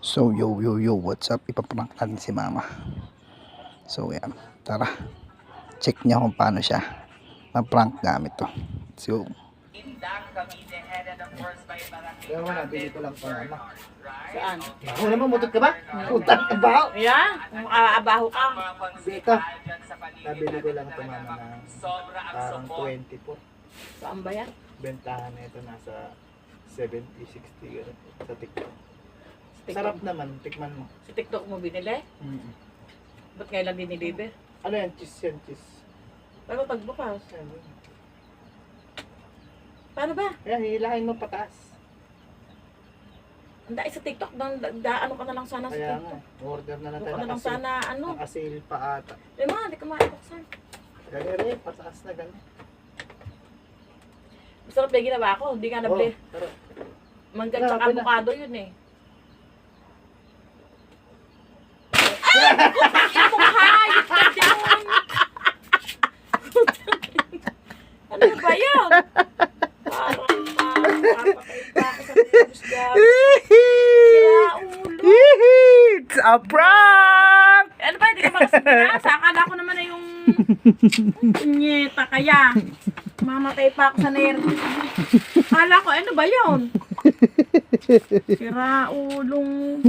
So yo, what's up? Ipaprank natin si mama. So yan, tara. Check niya kung paano siya ma-prank gamit to. So Kaya nga, nabili ko lang pa mama. Saan? Ako naman, mutot ka ba? Mutot ka ba? Yeah? Abaho ka. Dito. Nabili ko lang ito mama ng parang 20 po. Saan ba yan? Bentahan na ito nasa 70, 60 ganun sa TikTok. TikTok. Sarap naman, tikman mo. Sa TikTok mo binili? Ba't ngayon lang dinilibre? Ano yan? Cheese yan, cheese. Pero pagbukas. Yan. Paano ba? Ayan, hihilahin mo pataas. Ang dahil sa TikTok, ano ka na lang sana sa Kaya TikTok. nga, order na Ano natin. ka na lang sana, ano? Naka-sale pa ata. Eh ma, hindi ka makakaksan. Ganyan pataas na ganun. Masarap na ginawa ko, hindi ka nabili. Pero, Mangga Grabe tsaka na. avocado yun eh. Ay! Putang mo hayop ka dyan! Ano ba yun? Parang papakita ko sa Diyos gabi. Sira ulo. it's a prank! Ano ba, hindi ka makasabi akala ko naman na yung nyeta kaya. Mamatay pa ako sa nervous. Akala ko, ano ba yun? Sira ulong